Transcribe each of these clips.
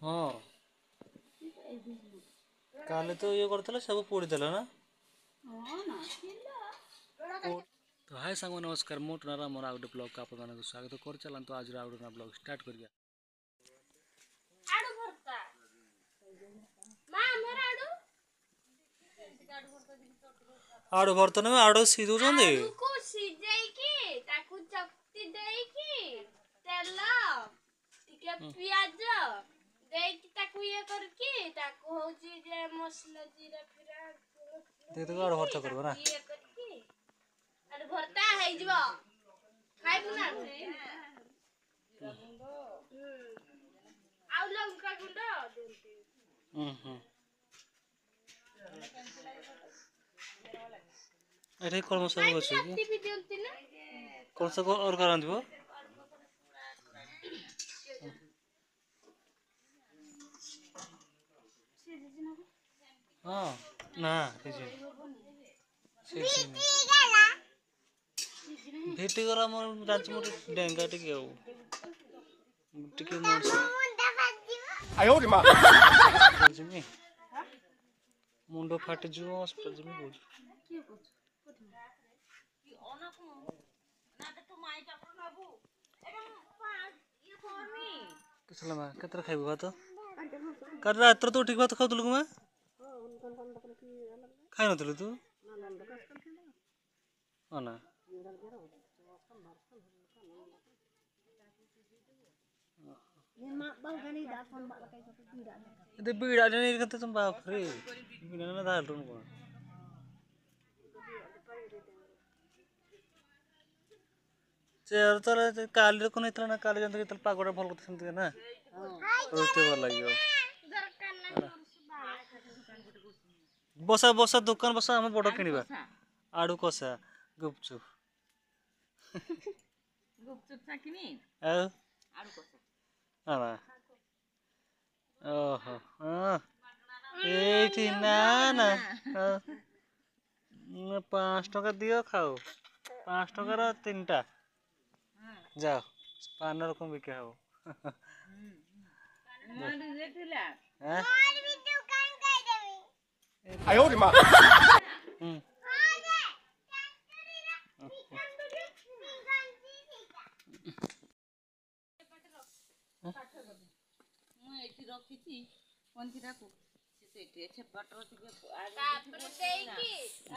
ହଁ କାଲି ତ ଇଏ କରିଥିଲା ସବୁ ପୋଡ଼ିଦେଲା ନା। तो हाय सांग नमस्कार मु टुनारा मोर आउट ब्लॉग का आप स्वागत कर चलतु आज आउट ब्लॉग स्टार्ट करिया। आड़ू भरता मां मेरा आड़ू आड़ू बर्तन में आड़ू सीधु जंदे आड़ू को सिजाई की ताकू चक्ति देई की तेल टिके प्याज देई की ताकू ये करके ताकू होची जे मसाला जीरा फिरा दे तो आड़ू भर्ता करबो ना ये करके आड़ू भरता है जबो खाइबू ना आउ लंका गुंड देंती अरे कौन मसाला बचे राती भी देंती ना कौन सा और करा दिबो हां ना भेटी गला मोर रांची मोर डेंगा टिके आउ टिके मोर आयो रे मां जमी मुंडो फाट जुओ हॉस्पिटल जमी बोल के बोल कि ओना को ना तो माई डॉक्टर बाबू एकदम ये कोनी किसला मा केतर खाइबो भात कर रात तो ठीक बात खाउ तुलु मैं खाइ नथलु तू ओना itu beda ini kata sembah free ini nana dah dulu kok chair तो काली को नहीं था ना काली जनता के तल पागोड़ा भल करते सुनते ना रोते भल लगियो बसा बसा दुकान बसा हम बड़ किनिबा आडू कोसा गुपचुप गुपचुप था किनी आडू कोसा हां ओहो हां एठी ना ना 5 टका दियो खाओ 5 टका रो 3टा जाओ पान रकम बिके हो मार देथिला हैं और भी दुकान कर देबी आयो रे मां रखी कौन की डाकू से छपटर तापर देई की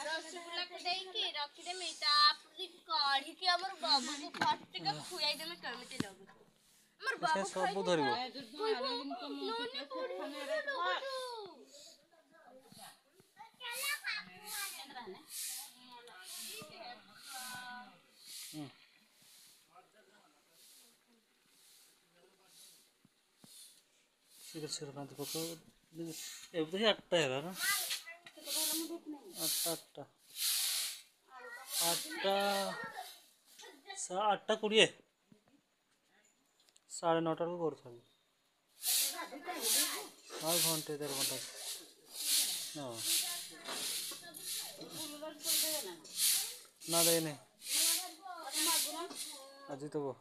रसगुल्ला को देई की रखी दे मी तापर काढ़ी के हमर बाबू को फट के खुआई दे में केमिते लगो हमर बाबू सब धरिबो सिर सिर बांध पको ए तो 8टा है ना 8टा 8टा 20 9:30 को कर छन 5 घंटे 1.5 घंटा हां ना दे नहीं आज तो वो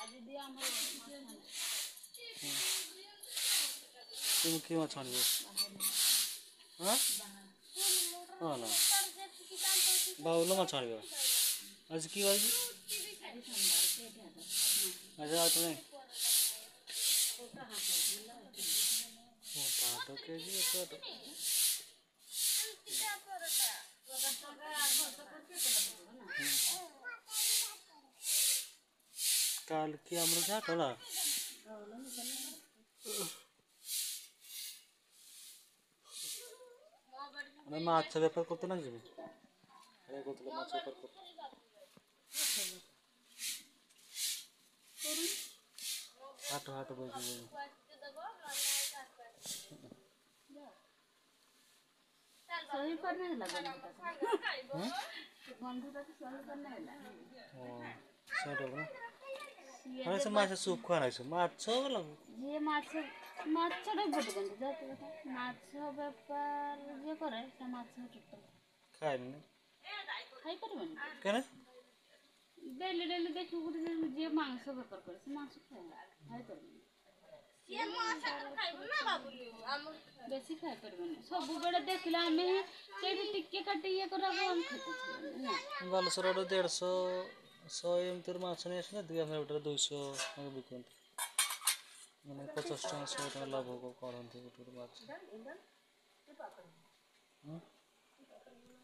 आज दिया हमर तुम क्यों छानियो हां हां ना बाउलो मा छानियो आज की बाजी अच्छा आज नहीं मोटा तो केजी तो काल की हमरो जा टला मैं माछ व्यापार करते ना जीवी अरे करते माछ व्यापार करते हाट हाट बोल सही पर नहीं लगा बंधु तो सही पर नहीं लगा हां सेट हो ना अरे से माछ सूप खाना है माछ वाला ये माछ रे बोट गंध जाते माछ व्यापार जे करे से माछ टोटल खाए नहीं खाई परबन केने ଡେଲି ଡେଲି ଦେଖିବୁ ଗୋଟେ ଯିଏ ମାଂସ ବେପାର କରେ ସେ ମାଂସ ଖାଇପାରିବନି ସିଏ ମୋ ସାଙ୍ଗରେ ଖାଇବ ନା ବାବୁଲି ଆମର ବେଶୀ ଖାଇପାରିବନି ସବୁବେଳେ ଦେଖିଲେ ଆମେ ସେଇଠି ଟିକେ କାଟି ଇଏ କରିବାକୁ ଆମେ ଖାଇପାରିବୁ ବାଲେଶ୍ୱର ଆଡ଼ୁ 150 100 ଏମିତିରେ ମାଛ ନେଇ ଆସୁଛନ୍ତି ଦୁଇ ଆମେ ଗୋଟେ 200 ବିକନ୍ତି ମାନେ 50 ଟଙ୍କା 100 ଟଙ୍କା ଲାଭ କରନ୍ତି ଗୋଟେ ମାଛ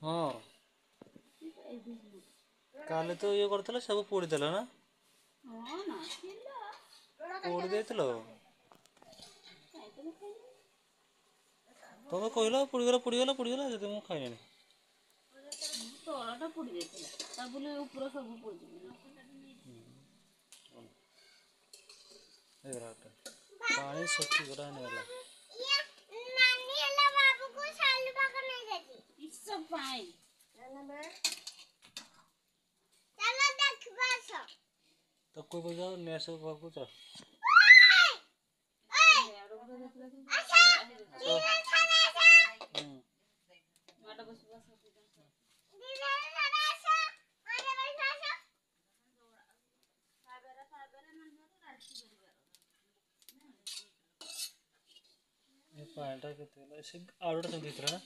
ହଁ କାଲି ତ ଇଏ କରିଥିଲା ସବୁ ପୋଡ଼ିଦେଲା ନା ହଁ ନା ଥିଲା ପୋଡ଼ି ଦେଇଥିଲ ଖାଇଦେଲେ ଖାଇଦେଲେ ତମେ କହିଲ ପୋଡ଼ିଗଲା ଯଦି ମୁଁ ଖାଇଲିନି ତଳଟା ପୋଡ଼ି ଯାଇଥିଲା ତା ବୋଲି ଉପର ସବୁ ପୋଡ଼ିଯିବ ପାଣି ଶୁଖିଗଲା ନେଲା କିସ ପାଇଁ ତ କୋई बजाओ नेस को चल ये पांटा कितने ऐसे आड़ोटा चंदी तरह ना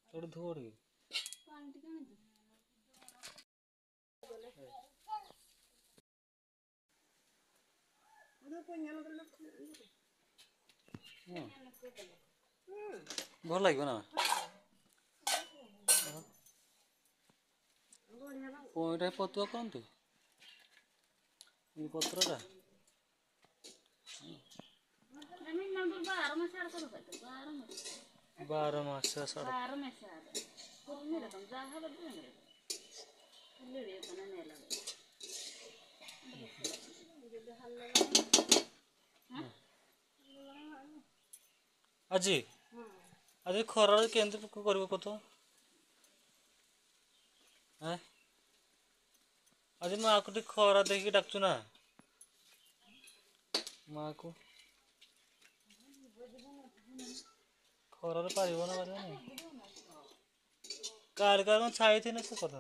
थोड़ी धोड़ गई ଭଲ ଲାଗିବ ନା ଏଇଟା ପତୁଆ କହନ୍ତି ଏ ପତ୍ରଟା 12 ମାସ ଆଜି ଆଜି ଖରାରେ କେମିତି କରିବ କତ ଆଜି ମାଆକୁ ଟିକେ ଖରା ଦେଇକି ଡାକୁଛୁ ନା ମାଆକୁ ଖରାରେ ପାରିବ ନା ପାରିବନି କାଲି କଣ ଛାଇଥିନେ ସେ କଥା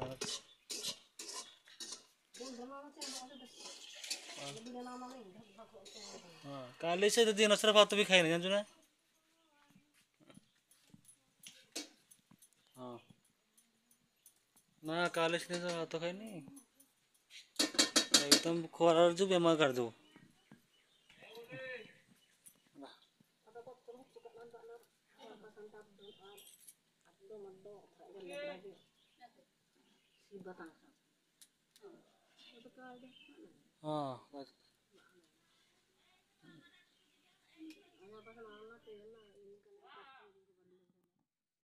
ହଁ କାଲି ସେ ଦିନ ସାରା ଭାତ ବି ଖାଇନି ଜାଣିଛୁ ନା ହଁ ନା କାଲି ସେ ଭାତ ଖାଇନି एकदम ଖରାରେ ଯୋଉ ବେମାର କାଢିଦେବୁ ହଁ